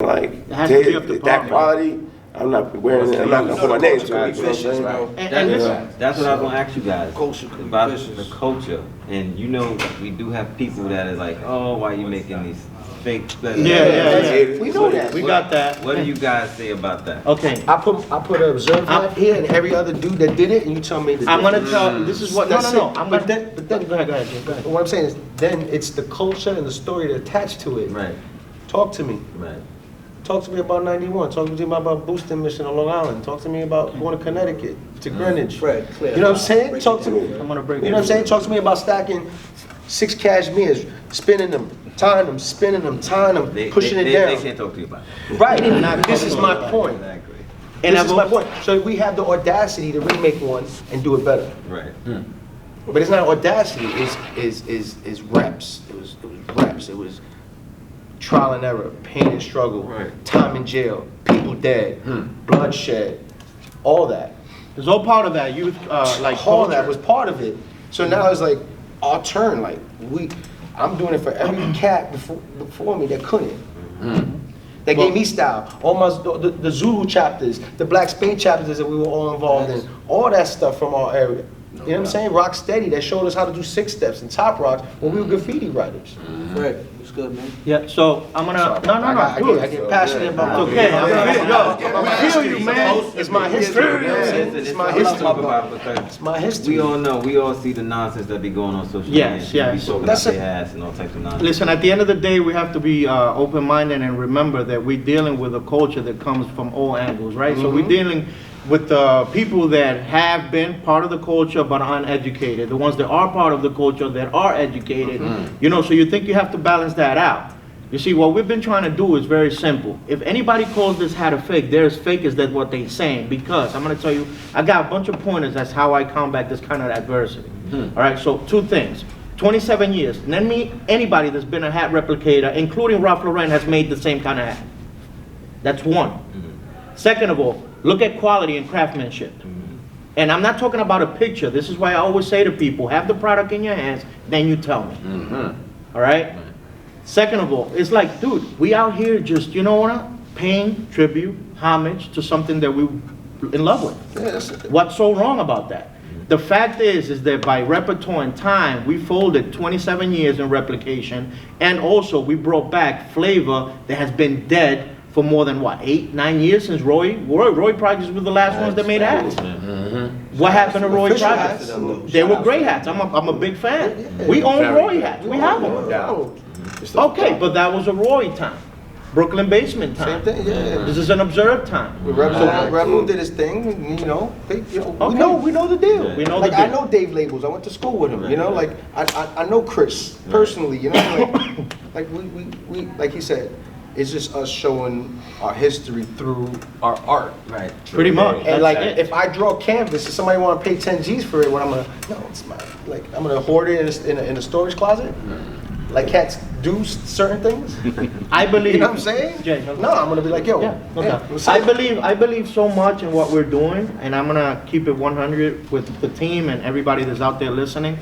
like It has to be up to that par, quality. I'm not wearing it. I'm not gonna put my name to it. You know what I'm saying? And listen, That's what I was gonna ask you guys Culture could be about vicious. the culture. And you know, we do have people that is like, oh, why you making these fake? Yeah. We know that. we got that. What do you guys say about that? Okay. I put an observe life here and every other dude that did it, and you tell me that. I'm gonna tell. This is what. No. I'm But gonna. then, Go ahead, Jay, go ahead. what I'm saying is, then it's the culture and the story attached to it. Right, Talk to me. right. Talk to me about 91. Talk to me about boosting mission on Long Island. Talk to me about going to Connecticut, to Greenwich. Fred, clear. You know what I'm saying? Talk to me. I'm gonna break You it. know what I'm saying? Talk to me about stacking 6 cashmeres, spinning them, tying them, spinning them, tying them, pushing it down. They can't talk to you about it. Right. This is my point. Exactly. And This is my point. So we have the audacity to remake one and do it better. Right. But it's not audacity. It's reps. It was reps. It was trial and error, pain and struggle, Right. time in jail, people dead, bloodshed, all that. It's all part of that youth, like All that culture. was part of it. So now it's like our turn. Like I'm doing it for every cat before me that couldn't. That gave me style. All the Zulu chapters, the Black Spain chapters that we were all involved in, all that stuff from our area. You know what I'm saying? Rock Steady, that showed us how to do 6 steps and top rocks when we were graffiti writers. Fred, what's good, man? Yeah. So I'm gonna. No. I get passionate about It's okay. We feel you, man. It's my history. You know what I'm saying? It's my history. Because It's my history. we all know, we all see the nonsense that be going on social Yes, media. yes. Be talking That's out it. their ass and all types of nonsense. Listen, at the end of the day, we have to be open-minded and remember that we're dealing with a culture that comes from all angles, right? So we're dealing with people that have been part of the culture but are uneducated, the ones that are part of the culture that are educated. You know, so you think you have to balance that out. You see, what we've been trying to do is very simple. If anybody calls this hat a fake, they're as fake as that what they're saying. Because I'm going to tell you, I got a bunch of pointers. That's how I combat this kind of adversity. All right, so 2 things. 27 years. Name me anybody that's been a hat replicator, including Ralph Lauren, has made the same kind of hat. That's 1. Second of all, look at quality and craftsmanship. And I'm not talking about a picture. This is why I always say to people, have the product in your hands, then you tell me. All right? Second of all, it's like, dude, we out here just, you know what, paying tribute, homage to something that we're in love with. What's so wrong about that? The fact is that by repertoire and time, we folded 27 years in replication, and also we brought back flavor that has been dead for more than what, 8, 9 years since Roy Projects were the last ones that made hats. What happened to Roy Projects? They were great hats. I'm a big fan. We own Roy hats. We have them. Okay, but that was a Roy time. Brooklyn basement time. Same thing, yeah. This is an observed time. Rebel did his thing, you know. We know the deal. We know like the deal. I know Dave Labels. I went to school with him. You know, like I know Chris personally. You know, like we like he said, it's just us showing our history through our art. Right. Pretty much. And like, That's it. if I draw a canvas, if somebody want to pay 10 G's for it, it's my, like, I'm gonna hoard it in a storage closet. Like cats do certain things. I believe. You know what I'm saying? Jay, No, I'm gonna be like, yo. Yeah, no hey, doubt. what's I up? believe so much in what we're doing, and I'm gonna keep it 100 with the team and everybody that's out there listening,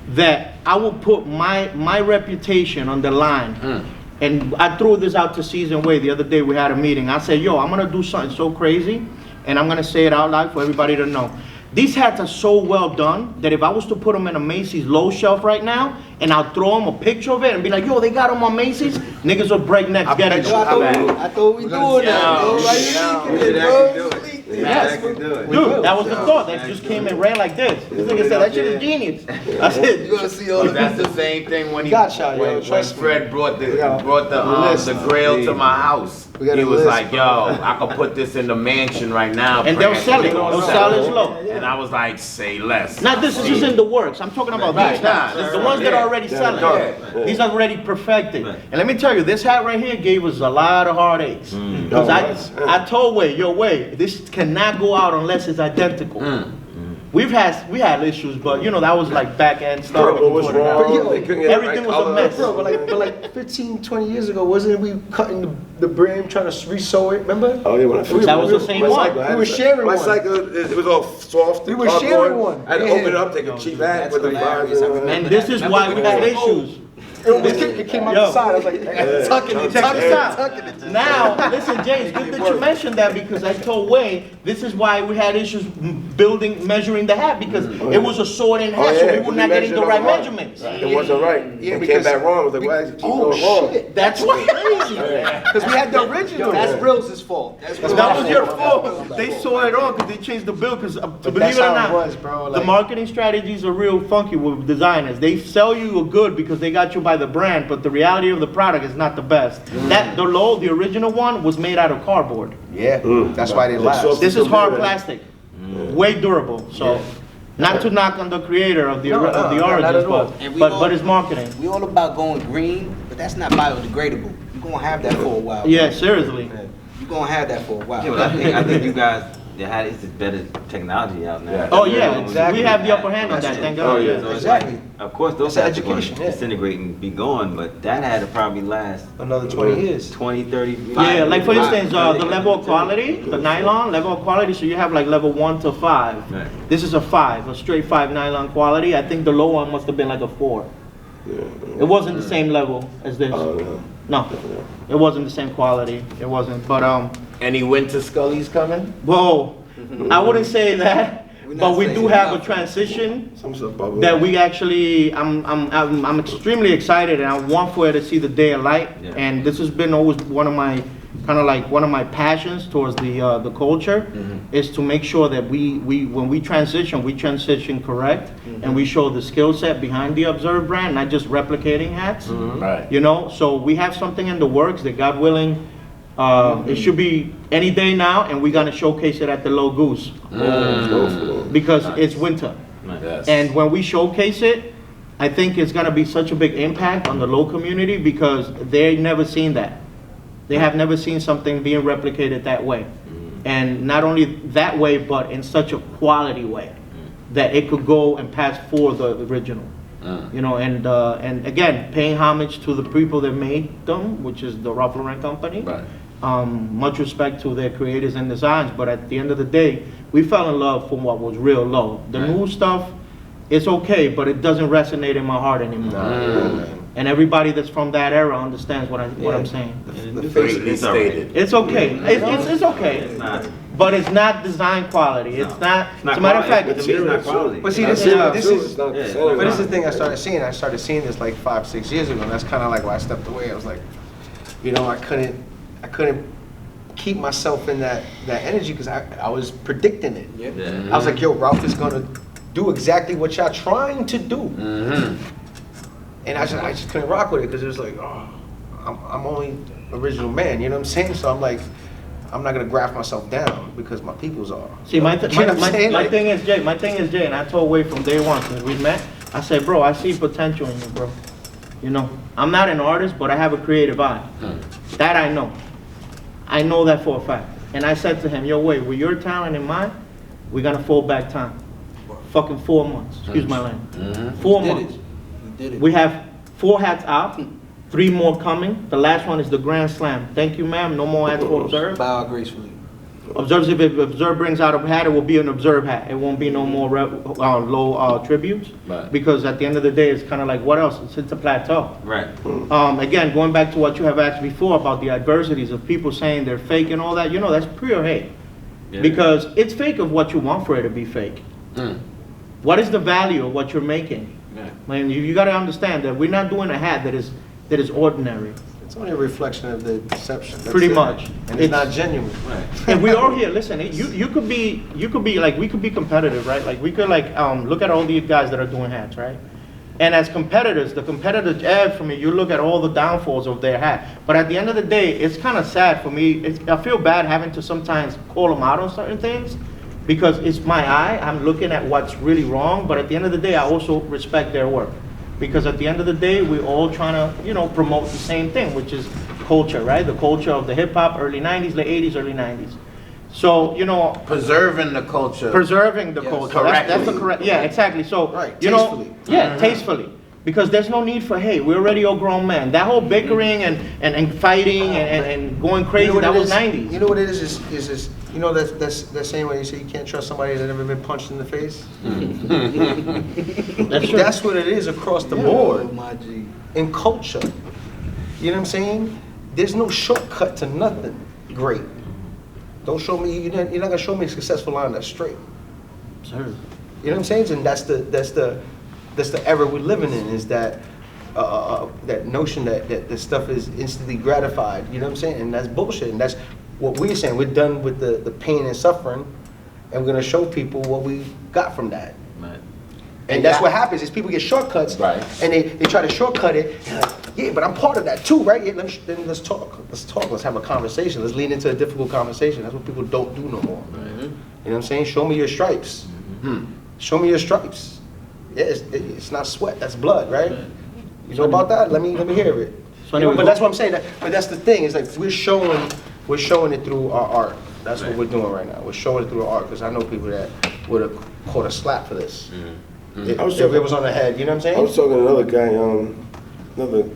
that I will put my reputation on the line. And I threw this out to Season Way the other day. We had a meeting. I said, yo, I'm gonna do something so crazy, and I'm gonna say it out loud for everybody to know. These hats are so well done that if I was to put them in a Macy's low shelf right now, and I'll throw them a picture of it and be like, yo, they got them on Macy's, niggas will break necks getting Yo, I thought we doing that, bro. Dude, that was the thought. That just came and ran like this. This nigga said, that shit is genius. I said, You gonna see all That's the same thing when Gotcha, yo, when trust me. Fred brought the list. the grill to my house. We got He a was list, like, "Yo, I could put this in the mansion right now." and they'll Fred. sell it. They'll sell it slow. And I was like, "Say less." Now this is just in the works. I'm talking about these hats. The ones that are already selling. These are already perfected. And let me tell you, this hat right here gave us a lot of heartaches. Because I told Way, this cannot go out unless it's identical. We had issues, but you know, that was like back end stuff. What was wrong? They couldn't get the Everything right was a color. mess. Bro, but like 15, 20 years ago, wasn't we cutting the brim, trying to re-sew it, remember? Oh yeah, when I fixed That was my the same cycle, one. I had We were to- sharing my one. cycle, it was all soft. We were cardboard. sharing one. I had to Yeah. open it up, take a cheap hat with the hilarious. vibes. I remember And this is why we got issues. It came out the side. I was like, tucking it, Check tucking this it, out. tucking it. Now, listen, James, good that you mentioned that because I told Wayne this is why we had issues measuring the hat because it was a sword in hat, so we were not getting the right measurements. It wasn't right. Yeah, It because came back wrong. It was like, why is it keep going wrong? shit. That's what. Crazy. Because we had the original. That's Rill's fault. That's That was your fault. They saw it all because they changed the bill. Because believe that's it or how not, it was, bro, the like- marketing strategies are real funky with designers. They sell you a good because they got you by the brand, but the reality of the product is not the best. That the original one was made out of cardboard. Yeah, that's why they last. This is hard plastic, way durable. So, not to knock on the creator of the No, of the no, not origins, at all. And we but all- it's marketing. We all about going green, but that's not biodegradable. You're gonna have that for a while. Yeah, seriously. You're gonna have that for a while. Yeah, but I think you guys, it's just better technology out now. Oh yeah, Exactly. we have the upper hand on that. Thank God. Oh, yeah. Yeah. So it's Exactly. like, of course, those That's hats are going education, to yeah. disintegrate and be gone, but that had to probably last Another 20 years. 20, 30. Yeah, like for instance, the level of quality, the nylon level of quality. So you have like level 1 to 5. Right. This is a 5, a straight 5 nylon quality. I think the low one must have been like a 4. It wasn't the same level as this. No, it wasn't the same quality. It wasn't. But Any winter Scullies coming? whoa, I wouldn't say that. We're not But we do saying have a nothing. transition Some stuff bubble. that we actually, I'm extremely excited and I want for it to see the day of light. Yeah. And this has been always one of my, kind of like one of my passions towards the culture, is to make sure that when we transition correct, and we show the skill set behind the Observe brand, not just replicating hats. Right. You know, so we have something in the works that God willing, it should be any day now, and we're gonna showcase it at the Low Goose because it's winter. Yes. And when we showcase it, I think it's gonna be such a big impact on the low community because they never seen that. They have never seen something being replicated that way. And not only that way, but in such a quality way that it could go and pass for the original. You know, and again, paying homage to the people that made them, which is the Ralph Lauren company. Right. Much respect to their creators and designs, but at the end of the day, we fell in love from what was real low. The new stuff, it's okay, but it doesn't resonate in my heart anymore. And everybody that's from that era understands what I'm saying. Greatly stated. It's okay. It's okay. It's not. But it's not design quality. It's not. It's not As a matter of quality. fact, To me, it's not quality. But see, this Yeah. is not the Yeah, same. but this is the thing I started seeing. I started seeing this like 5-6 years ago, and that's kind of like why I stepped away. I was like, you know, I couldn't keep myself in that energy because I was predicting it. Yeah. I was like, yo, Ralph is gonna do exactly what y'all trying to do. And I just couldn't rock with it because it was like, oh, I'm only original man, you know what I'm saying? So I'm like, I'm not gonna graft myself down because my peoples are. see, my You know what I'm saying? my Like- thing is Jay, and I told Wade from day one since we met. I said, bro, I see potential in you, bro. You know, I'm not an artist, but I have a creative eye. That I know. I know that for a fact. And I said to him, yo, Wade, with your talent in mind, we're gonna fold back time. Fucking 4 months. Excuse my language. 4 Did months. it. We did it. We have 4 hats out, 3 more coming. The last one is the Grand Slam. Thank you, ma'am. No more hats for Observe. Bow gracefully. Observe, if Observe brings out a hat, it will be an Observe hat. It won't be no more low tributes. Right. Because at the end of the day, it's kind of like, what else? It's a plateau. Right. Again, going back to what you have asked before about the adversities of people saying they're fake and all that, you know, that's pure hate. Yeah. Because it's fake of what you want for it to be fake. What is the value of what you're making? Yeah. Man, you got to understand that we're not doing a hat that is ordinary. It's only a reflection of the deception. That's Pretty it. much. And it's not genuine. Right. And we are here. Listen, you could be like, we could be competitive, right? Like we could look at all these guys that are doing hats, right? And as competitors, the competitive edge for me, you look at all the downfalls of their hat. But at the end of the day, it's kind of sad for me. I feel bad having to sometimes call them out on certain things because it's my eye. I'm looking at what's really wrong. But at the end of the day, I also respect their work. Because at the end of the day, we're all trying to, you know, promote the same thing, which is culture, right? The culture of the hip hop, early 90s, late 80s, early 90s. So, you know, Preserving the culture. preserving the Yes. culture. That's the Correctly. correct, yeah, exactly. So, Right, you know, tastefully. yeah, tastefully. Because there's no need for hate. We're already all grown men. That whole bickering and fighting and going crazy, You know what that it was is? 90s. You know what it is you know that same way you say you can't trust somebody that's never been punched in the face? That's true. That's what it is across the board Oh, my G. in culture. You know what I'm saying? There's no shortcut to nothing great. Don't show me, you're not gonna show me a successful line that's straight. Sir. You know what I'm saying? And that's the era we're living in, is that that notion that the stuff is instantly gratified. You know what I'm saying? And that's bullshit. And that's what we're saying. We're done with the pain and suffering, and we're gonna show people what we got from that. Right. And that's what happens is people get shortcuts, Right. and they try to shortcut it. And like, yeah, but I'm part of that too, right? Yeah, then let's talk. Let's have a conversation. Let's lean into a difficult conversation. That's what people don't do no more. You know what I'm saying? Show me your stripes. Show me your stripes. Yeah, it's not sweat. That's blood, right? You know about that? Let me hear it. So You know, anyway, but that's what I'm saying. But that's the thing. It's like we're showing it through our art. That's what we're doing right now. We're showing it through our art, because I know people that would have caught a slap for this. If it was on the head, you know what I'm I was saying? talking to another guy, another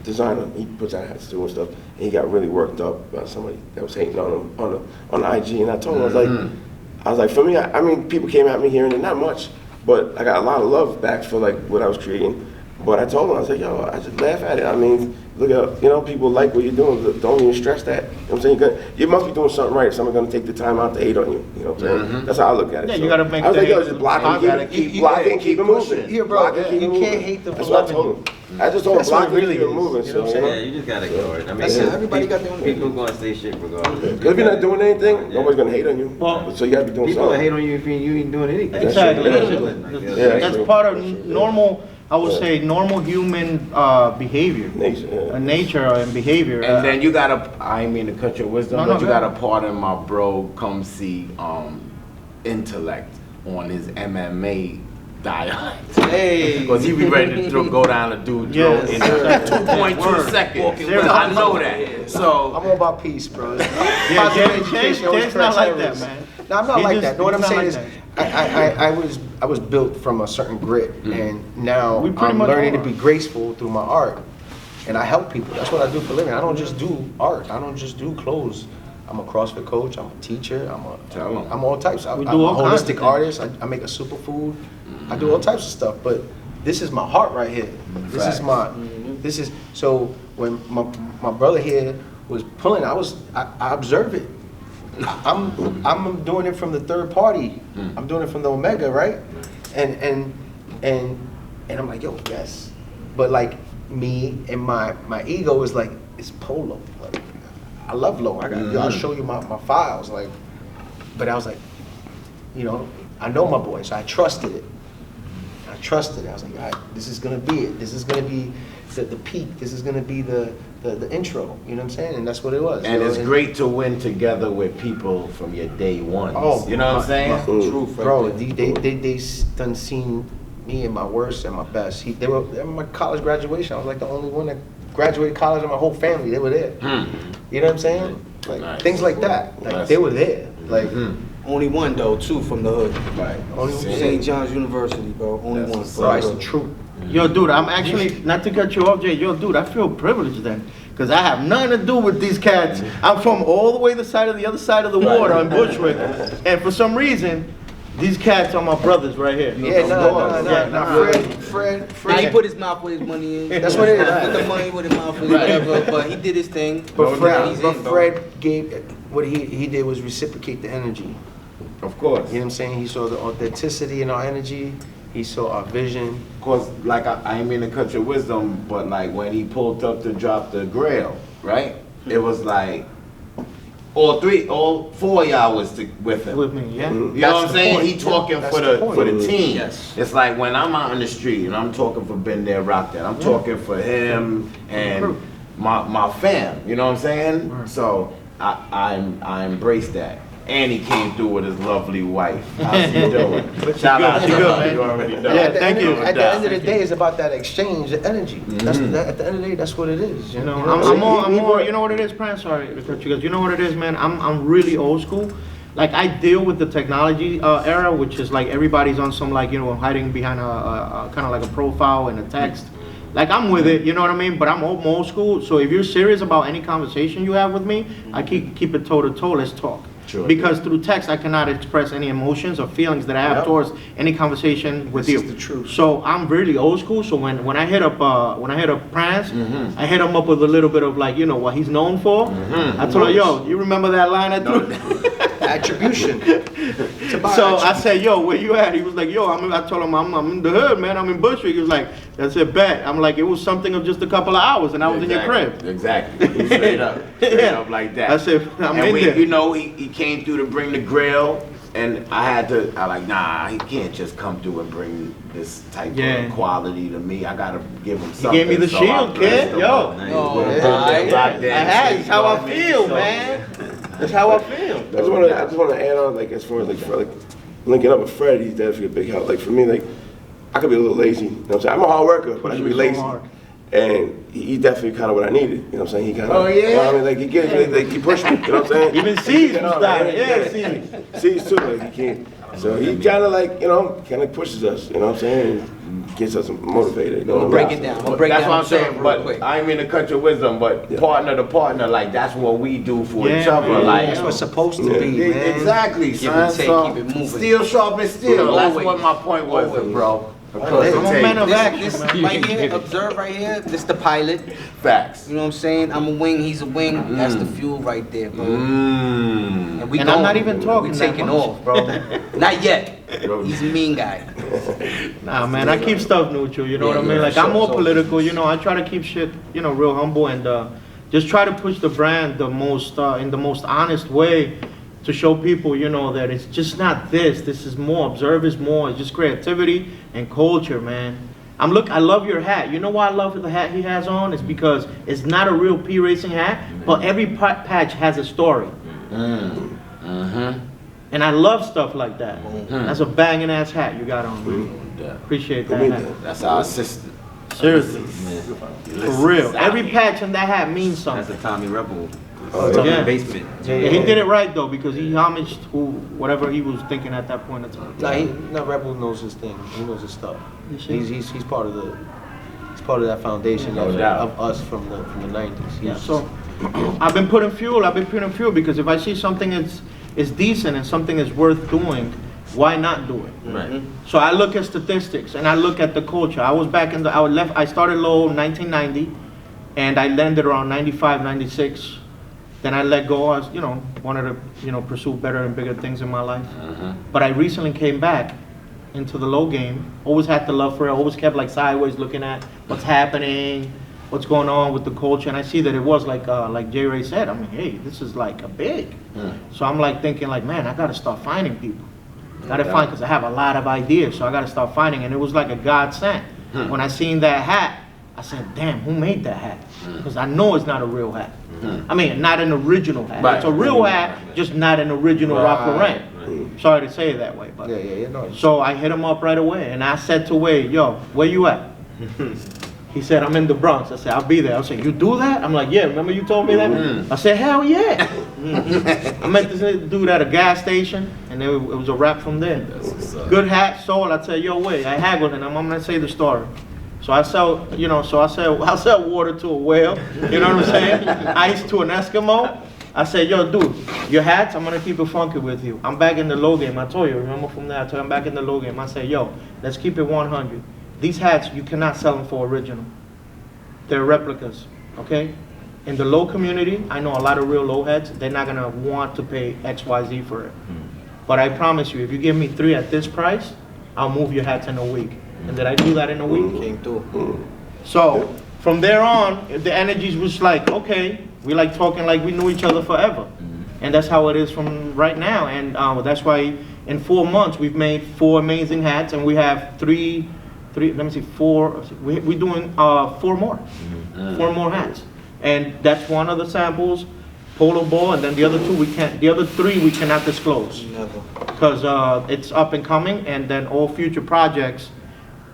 designer. He puts out hats too and stuff. And he got really worked up about somebody that was hating on him on IG. And I told him, I was like, for me, I mean, people came at me here and there, not much, but I got a lot of love back for like what I was creating. But I told him, I was like, yo, I just laugh at it. I mean, look at, people like what you're doing. Don't even stress that. You know what I'm saying? You must be doing something right if someone's gonna take the time out to hate on you. You know what I'm saying? That's how I look at it. Yeah, you gotta make I was the like, yo, hate just block positive. and keep blocking, keep it moving. Yeah, bro, Block and keep you it moving. can't hate them for That's what I loving told him. I just told him, That's block what and it really keep it is. moving. You know what So, I'm Yeah, you just gotta ignore it. I mean, That's it. Everybody got their own people gonna say shit regardless. Because if you're not doing anything, nobody's gonna hate on you. Well, So you gotta be doing People will something. hate on you if you ain't doing anything. Exactly. That's That's true. part of normal, I would say, normal human behavior. Nature, yeah. Nature and behavior. And then you gotta, I ain't mean to cut your wisdom, No, but no, you go gotta ahead. pardon my bro, come see intellect on his MMA diet. Hey. Because he be ready to go down a dude's Yes, throat in sir. 2.2 seconds. Sir. I know that. So, I'm all about peace, bro. Yeah, Jay's not like that, man. No, I'm not He like just- that. No, what I'm he's not saying like is, I was built from a certain grit, and now We pretty I'm much learning to are. be graceful through my art, and I help people. That's what I do for a living. I don't just do art. I don't just do clothes. I'm a CrossFit coach. I'm a teacher. Tell 'em. I'm all types. I'm We a do all kinds of holistic things. artist. I make a superfood. I do all types of stuff. But this is my heart right here. This is my. This is so. When my brother here was pulling, I observe it. I'm doing it from the third party. I'm doing it from the Omega, right? And I'm like, yo, yes. But like me and my ego is like, it's Polo. Like, I love Low. I'll show you my files. Like, but I was like, I know my boy, so I trusted it. I trusted it. I was like, all right, this is gonna be it. This is gonna be the peak. This is gonna be the intro. You know what I'm saying? And that's what it was. and it's great to win together with people from your day ones. Oh, you know what I'm saying? Truth, Bro, they done seen me in my worst and my best. They were at my college graduation. I was like the only one that graduated college in my whole family. They were there. You know what I'm saying? Like Nice. things like that. Like Nice. they were there. Like Only one though, too, from the hood. Right. only St. John's University, bro. Only one. Bro, it's the truth. Yo, dude, I'm actually, not to cut you off, Jay, yo, dude, I feel privileged then. Because I have nothing to do with these cats. I'm from all the way the other side of the water in Bushwick. And for some reason, these cats are my brothers right here. Yeah, Fred. Now he put his mouth where his money in. That's what it is. Put the money where his mouth is, whatever. But he did his thing. But He's Fred, in, bro. Fred gave what he did was reciprocate the energy. Of course. You know what I'm saying? He saw the authenticity in our energy. He saw our vision. Cause like I ain't mean to cut your wisdom, but like when he pulled up to drop the grail, right? It was like all four of y'all was with him. With me, yeah. You know That's what I'm the saying? point. He talking That's for the the point. for the team. Yes. It's like when I'm out in the street and I'm talking for Been There, Rock That. I'm talking for him and my fam. You know what I'm saying? So I embrace that. And he came through with his lovely wife. How's he doing? Shout out to You good, him. man. You already know. Yeah, At the thank end you. of- At the end of the day, it's about that exchange, the energy. At the end of the day, that's what it is. I'm more, you know what it is, Pran? Sorry to cut you guys. You know what it is, man? I'm really old school. like I deal with the technology era, which is like everybody's on some like, hiding behind a kind of like a profile and a text. Like I'm with it, you know what I mean? But I'm old school. So if you're serious about any conversation you have with me, I keep it toe to toe. Let's talk. Sure. Because through text, I cannot express any emotions or feelings that I have towards any conversation with you. This is the truth. So I'm really old school. So when I hit up Prance, I hit him up with a little bit of like, what he's known for. I told him, yo, you remember that line I threw? Attribution. So I said, yo, where you at? He was like, yo, I told him I'm in the hood, man. I'm in Bushwick. He was like, that's it, bet. I'm like, it was something of just a couple of hours, and I was in your crib. Exactly. Straight up like that. I said, I'm in there. He came through to bring the grill, and I like, nah, he can't just come through and bring this type of quality to me. I gotta give him something. He gave me the shield, kid. Yo. That's how I feel, man. That's how I feel. I just want to add on, like, as far as like linking up with Fred, he's definitely a big help. Like for me, like I could be a little lazy. You know what I'm saying? I'm a hard worker, but I can be lazy. And he definitely kind of what I needed. You know what I'm saying? He kind of. Oh yeah. You know what I mean? Like he gives me, like he pushed me. You know what I'm saying? Even C's started. Yeah, C's too. Like he can't. So he kind of like kind of pushes us. You know what I'm saying? And gets us motivated. You know? We'll break it down. We'll break that's down what I'm saying. real But quick. I ain't mean to cut your wisdom, but partner to partner, like that's what we do for each other. Man. Like That's what's supposed to be, man. exactly, Give son. and take, So, keep it moving. steel sharp and steel. That's Always. what my point was, Always. bro. I'm a man of action, This man. right here, observe right here, this the pilot. Facts. You know what I'm saying? I'm a wing, he's a wing. That's the fuel right there, bro. Mm. And we And I'm going. not even talking We that taking much. off, bro. Not yet. He's a mean guy. Nah, man, I keep stuff neutral, you know what I mean? Like, I'm more political, I try to keep shit, real humble and just try to push the brand the most, in the most honest way to show people, that it's just not this. This is more, observe is more, it's just creativity and culture, man. I love your hat. You know why I love the hat he has on? It's because it's not a real P Racing hat, but every patch has a story. And I love stuff like that. That's a banging ass hat you got on, man. Yeah. Appreciate that hat. That's our assistant. Seriously, Man, for real. Every patch in that hat means that's something. a Tommy Rebel. Yeah. Basement. Yeah, he did it right though because he homaged whatever he was thinking at that point in time. Rebel knows his thing. He knows his stuff. You see? He's part of that foundation No doubt. of us from the 90s. Yeah, so I've been putting fuel because if I see something is decent and something is worth doing, why not do it? Right. So I look at statistics and I look at the culture. I started low 1990 and I landed around 95, 96. Then I let go. I was, wanted to, pursue better and bigger things in my life. But I recently came back into the low game. Always had the love for it. Always kept like sideways looking at what's happening, what's going on with the culture. And I see that it was like J. Ray said. I mean, hey, this is like a big. So I'm like thinking like, man, I got to start finding people. Got to find because I have a lot of ideas. So I got to start finding. And it was like a godsend. When I seen that hat, I said, damn, who made that hat? Because I know it's not a real hat. I mean, not an original hat. Right. It's a real hat, just not an original Ralph Lauren. Sorry to say it that way, but No. so I hit him up right away, and I said to Wade, "Yo, where you at?" He said, "I'm in the Bronx." I said, "I'll be there." I said, "You do that?" I'm like, "Yeah." Remember you told me that? I said, "Hell yeah!" I met this dude at a gas station, and it was a wrap from there. Good hat, sold. I said, "Yo, Wade," I haggled, and I'm gonna say the story. So I sell, I'll sell water to a whale, you know what I'm saying? Ice to an Eskimo. I said, yo, dude, your hats, I'm gonna keep it funky with you. I'm back in the low game. I told you, remember from there, I told you I'm back in the low game. I said, yo, let's keep it 100. These hats, you cannot sell them for original. They're replicas, okay? In the low community, I know a lot of real low heads, they're not gonna want to pay XYZ for it. But I promise you, if you give me 3 at this price, I'll move your hats in a week. And did I do that in a week? Came through. So from there on, the energies was like, okay, we like talking like we knew each other forever. And that's how it is from right now. And that's why in 4 months we've made 4 amazing hats, and we have four. We're doing 4 more, 4 more hats. And that's one of the samples, Polo Ball, and then the other 2 the other 3 we cannot disclose. Because it's up and coming, and then all future projects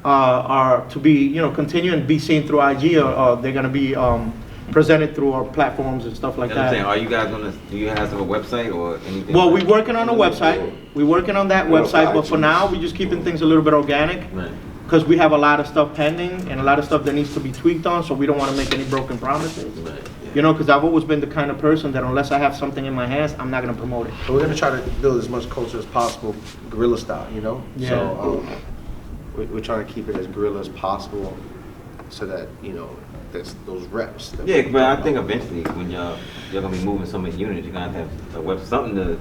are to be, continue and be seen through IG, or they're gonna be present it through our platforms and stuff like That's what I'm saying. that. Are you guys gonna? Do you guys have a website or anything? Well, like we're working on a website. We're working on that website, but for now, we're just keeping things a little bit organic. Right. Because we have a lot of stuff pending and a lot of stuff that needs to be tweaked on, so we don't want to make any broken promises. Right. You know, because I've always been the kind of person that unless I have something in my hands, I'm not going to promote it. But we're gonna try to build as much culture as possible, guerrilla style, you know? Yeah. So, we're trying to keep it as guerrilla as possible, so that, you know, there's those reps. that Yeah, we but I talk think about. eventually when you're gonna be moving so many units, you're gonna have a web something to.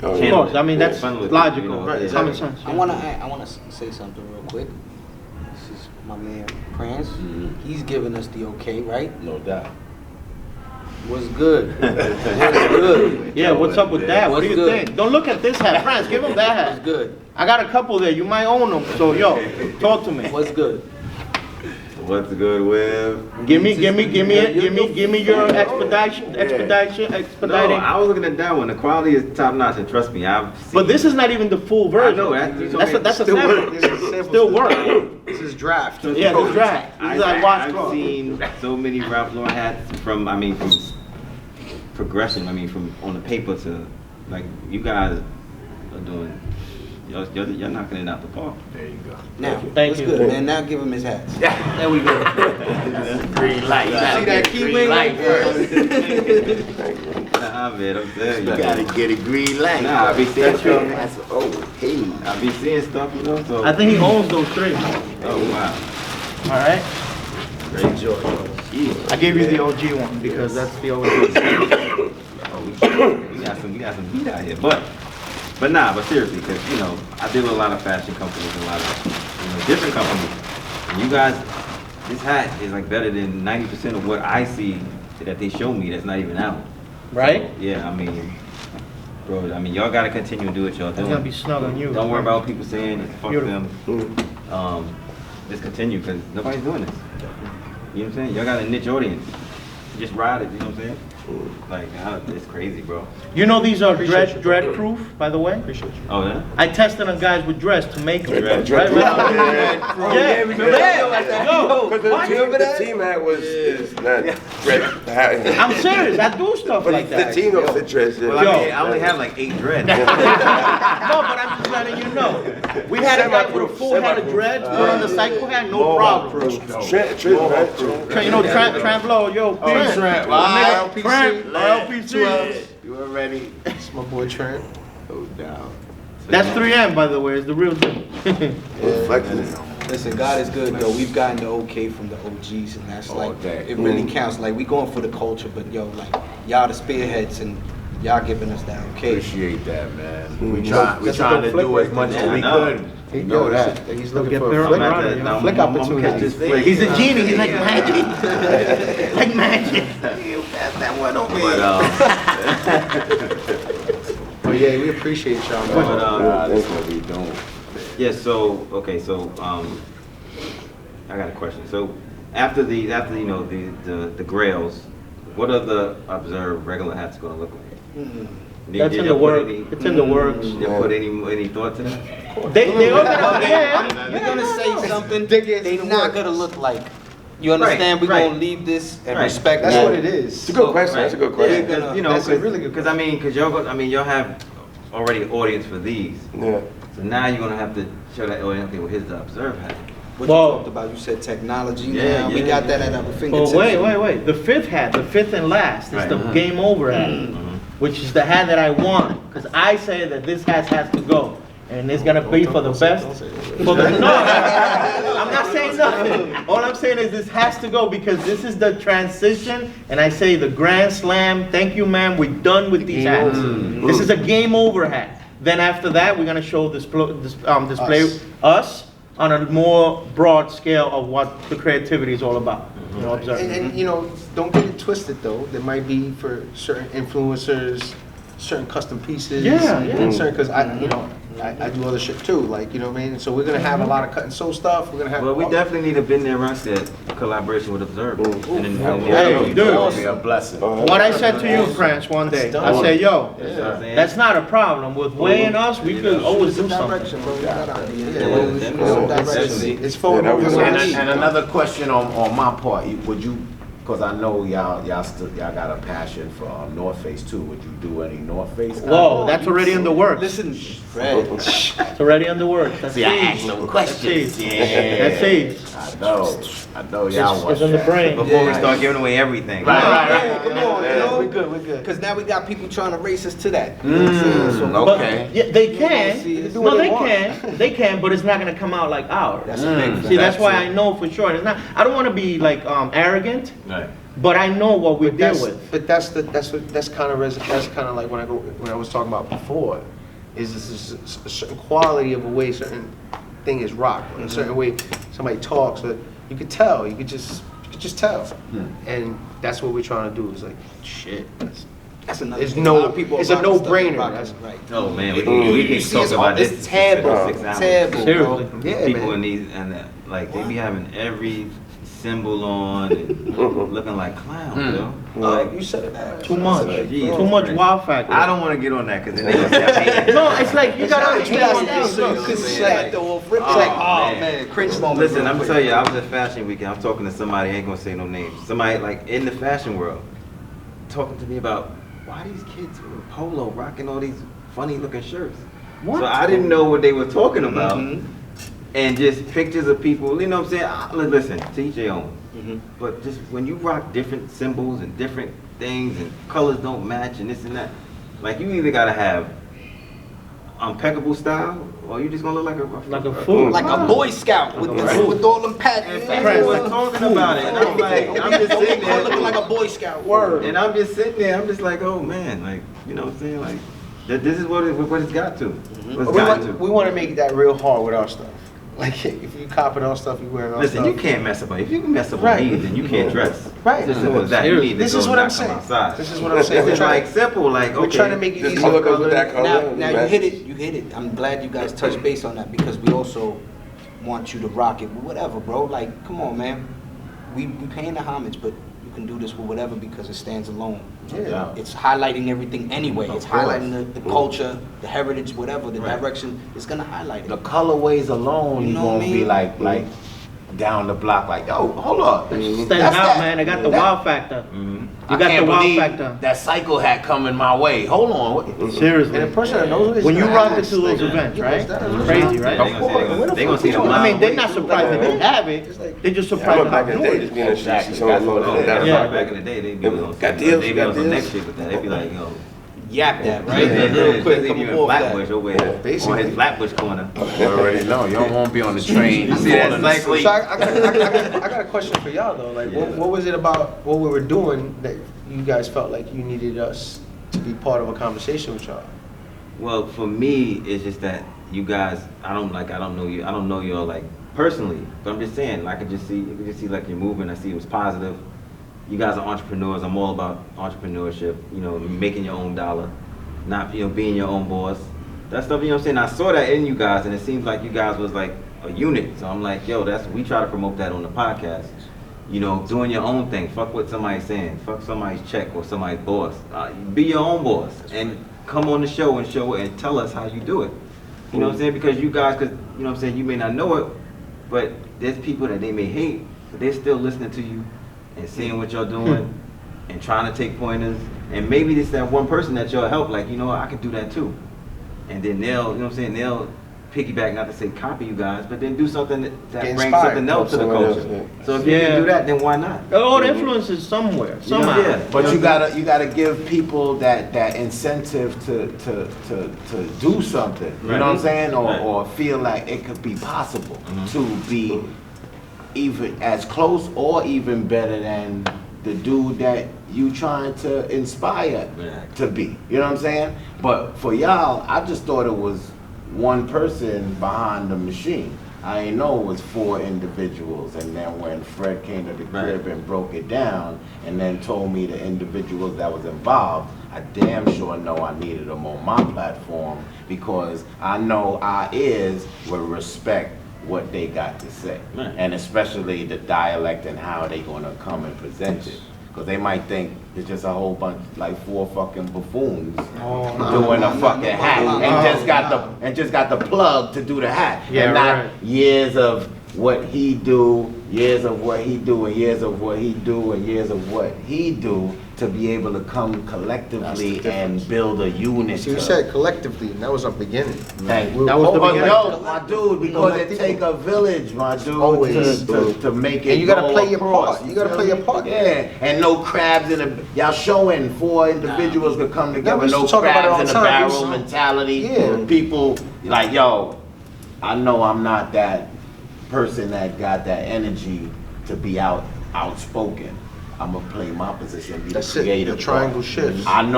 Of channel course, I mean, it, that's funnel it, logical, you know, right, yeah. it's common sense. I wanna say something real quick. This is my man Prince. He's giving us the okay, right? No doubt. What's good? What's good? Yeah, what's up with that? What do you What's good? think? Don't look at this hat, France, give him that What's hat. good? I got a couple there, you might own them, so yo, talk to me. What's good? What's good with? Give me your expediting. No, I was looking at that one. The quality is top notch, and trust me, I've seen. But this is not even the full version. I know, That's a Still sample. work. This is sample. Still work. This is draft. Yeah, the draft. This is like I've washcloth. seen so many Ralph Lauren hats from progression. From on the paper to, like, you guys are doing, you're knocking it out the park. There you go. Now, Thank what's you. good, man? Now give him his hats. There we go. Green light. You gotta See that get key green ring light right first. Nah, man, I'm telling You you. gotta get a green light. Nah, I be seeing stuff. Oh, hey. I be seeing stuff, you know. So. I think he owns those three. Oh wow. All right. Great joy. I gave you the OG one because that's the OG. Oh, we got some heat out here, but seriously, because you know I deal with a lot of fashion companies and a lot of different companies. And you guys, this hat is like better than 90% of what I see that they show me that's not even out. Right? So, yeah, bro, y'all gotta continue to do what y'all It's doing. gonna be snug on you. Don't worry about what people saying. Fuck Beautiful. them. Just continue because nobody's doing this. You know what I'm saying? Y'all got a niche audience. Just ride it. You know what I'm saying? Like, it's crazy, bro. You know these are Appreciate you. dread proof, by the way. Appreciate you. Oh yeah. I tested on guys with dreads to make them. Dread. Right? Yeah, remember that? Yo, Because the team hat was not red. I'm serious. I do stuff like The that. team of the dress. Well, I only have like 8 dreads. No, but I'm just letting you know. We had a guy with a full head of dreads, put on the cycle hat, no problem. Trent, You know, Tramp Low, yo, Trent. Trent, My nigga, LPC. Trent, LPC. You already? It's my boy Trent. No doubt. That's 3M, by the way, it's the real thing. Listen, God is good, though. We've gotten the okay from the OGs, and that's like, day. it really counts. Like, we going for the culture, but yo, like, y'all the spearheads, and y'all giving us that okay. Appreciate that, man. We That's trying a to flick do as right much there. as we Yeah, I know. could. He You know that. He's Look looking at for Pearl a flick, Rider, yo. flick opportunity. He's a genie, he's like magic. Like magic. That one on me. Oh yeah, we appreciate y'all, man. That's what we doing. Yeah. So okay. So I got a question. So after the grails, what are the observed regular hats going to look like? That's in the work. It's in the works. Did you put any thought to that? They all got yeah. You're gonna say something Dig it they in the not works. gonna look like. You understand? We're right. gonna leave this and Right. respect That's that. what it is. It's a good question. That's a good question. Because That's a really good y'all have already an audience for these. Yeah. So now you're gonna have to show that audience. Okay, well here's the observe hat. What Well- you talked about, you said technology Yeah, now. We yeah, got that yeah. at our But fingertips. wait. The fifth hat, the fifth and last, is Right. the game over hat, which is the hat that I want. Because I say that this hat has to go. And it's gonna be for the best. For the, no, I'm not saying nothing. All I'm saying is this has to go because this is the transition. And I say the grand slam. Thank you, ma'am. We're done with these hats. This is a game over hat. Then after that, we're gonna show display us on a more broad scale of what the creativity is all about. You know, observe. And you know, don't get it twisted though. There might be for certain influencers, certain custom pieces. Yeah. And certain, because I do other shit too. Like, you know what I mean? So we're gonna have a lot of cut and sew stuff. We're gonna have. Well, we definitely need a Been There Rockstead collaboration with Observe. Hey, dude. That would be a blessing. What I said to you, France, one day, I said, yo, That's that's not a problem. With Way and us, we could always do something. Direction, bro. We got out here. definitely. It's forward Yeah, that was moving. nice. And another question on my part, would you Cause I know y'all got a passion for North Face too. Would you do any North Face? Whoa, that's already in the works. Listen, Fred. It's already in the works. That's See, I seeds. asked them questions. That's Yeah. That's seeds. I know y'all want It's in the that. brain. Before we start giving away everything. Right. Come on, We're good, we're good. Because now we got people trying to race us to that. You know what I'm saying? So, But Okay. yeah, they see can. it. No, they can. They can, but it's not gonna come out like ours. That's a big See, that's why I know for sure. It's not. I don't want to be like arrogant, Right. but I know what we deal That's, with. but that's kind of like when I was talking about before, is this a certain quality of a way certain thing is rock, in a certain way somebody talks, but you could tell, you could just tell, and that's what we're trying to do. Is like shit. That's another It's thing. no- A lot of people it's a are rocking stuff no-brainer. rocking, That's- right. Oh man, we You can see, talk it's about it's this terrible, for 6 hours. Terrible, Seriously. bro. Yeah, People man. in these and like they be having every symbol on and looking like clowns, yo. Like You said it. Too much. Jesus Too much Christ. wow factor. I don't want to get on that because then they gonna say I'm hating. No, it's like you gotta It's understand. not- So you could see that though. It's like, oh man, cringe moment. Listen, real I'm gonna quick. tell you, I was at Fashion Week and I'm talking to somebody, I ain't gonna say no names. Somebody like in the fashion world talking to me about why these kids with polo rocking all these funny looking shirts. What? So I didn't know what they were talking about. And just pictures of people, you know what I'm saying? Listen, to each their own. But just when you rock different symbols and different things and colors don't match and this and that, like you either gotta have impeccable style or you just gonna look Like a fool. Like a Boy Scout with, Right. with all them patches. And people were talking about it, and I'm like, I'm just sitting there. looking like a Boy Scout. Word. And I'm just sitting there, I'm just like, oh man, like, you know what I'm saying? Like, this is what it's got to. What it's got to. We want to make that real hard with our stuff. Like if you copying our stuff, you wearing our Listen, stuff. you can't mess up. If you can mess up Right. on me, then you can't dress. Right. It's as simple as that. You need to This go is what knock I'm them saying. outside. This is what I'm saying. It's like simple, like, okay. We're trying to make it This easy. color goes with that color. Now you hit it. You hit it. I'm glad you guys touched base on that because we also want you to rock it with whatever, bro. Like, come on, man. We paying the homage, but you can do this with whatever because it stands alone. Yeah. It's highlighting everything anyway. It's highlighting the culture, the heritage, whatever, the Right. direction. It's gonna highlight it. The colorways alone, You you know what gonna I be mean? like down the block, like, yo, hold up. Stand That's out, that- man. They got the that- wow factor. Mhm. You I got can't the wow believe factor. that cycle hat coming my way. Hold on. What- Seriously. And the person that knows it, When you rock it to those like, events, you right? know, It's crazy, right? They gonna see the I mean, they're mile. not surprised that they have it. They're just I surprised remember back that in the they're day, doing just it. being in the street, see Exactly. someone loaded Oh, it down. Yeah. back in the day, they'd be on Got deals, they be got on some deals. next shit with that. They'd be like, yo. Yap that, right? Yeah, Real quick, even come off that. Flatbush over here, on Basically. his Flatbush corner. You already know. You don't want to be on the train. You see that falling cycle? asleep. So I got a question for y'all though. Like, what was it about what we were doing that you guys felt like you needed us to be part of a conversation with y'all? Well, for me, it's just that you guys, I don't know you, I don't know y'all like personally, but I'm just saying, I could just see like you're moving. I see it was positive. You guys are entrepreneurs. I'm all about entrepreneurship. You know, making your own dollar, not being your own boss. That stuff. You know what I'm saying? I saw that in you guys, and it seems like you guys was like a unit. So I'm like, yo, we try to promote that on the podcast. You know, doing your own thing. Fuck what somebody's saying. Fuck somebody's check or somebody's boss. Be your own boss and come on the show and show it and tell us how you do it. You know what I'm saying? Because you guys, you know what I'm saying, you may not know it, but there's people that they may hate, but they're still listening to you and seeing what y'all doing and trying to take pointers. And maybe it's that one person that y'all help, like, you know what, I could do that too. And then they'll, you know what I'm saying, they'll piggyback, not to say copy you guys, but then do something that brings inspired. something else to the Someone else, culture. yeah. So if you can do that, then why not? Oh, the influence is somewhere, somehow. Yeah. But you gotta give people that incentive to do something. You Right. know what I'm saying? Right. Or feel like it could be possible to be even as close or even better than the dude that you trying to inspire Yeah. to be. You know what I'm saying? But for y'all, I just thought it was one person behind the machine. I didn't know it was 4 individuals. And then when Fred came to the crib and broke it down and then told me the individuals that was involved, I damn sure know I needed them on my platform because I know our ears will respect what they got to say. Right. And especially the dialect and how they gonna come and present it. Because they might think it's just a whole bunch, like 4 fucking buffoons doing a fucking hat and just got the plug to do the hat. Yeah, and not right. years of what he do, years of what he do, and years of what he do, and years of what he do, to be able to come collectively and build a unit. See, we said collectively, and that was our beginning. Thank you. That was the beginning. Yo, my dude, because it take a village, my dude, Always. to make it. And you gotta go play your across, part. You gotta play your part. Yeah, and no crabs in the. Y'all showing 4 individuals could come together. we used No to talk about it all crabs in the the time. barrel mentality. Yeah. People like, yo, I know I'm not that person that got that energy to be outspoken. I'm gonna play my position, be That's the it. creative. The triangle part. shifts. I know.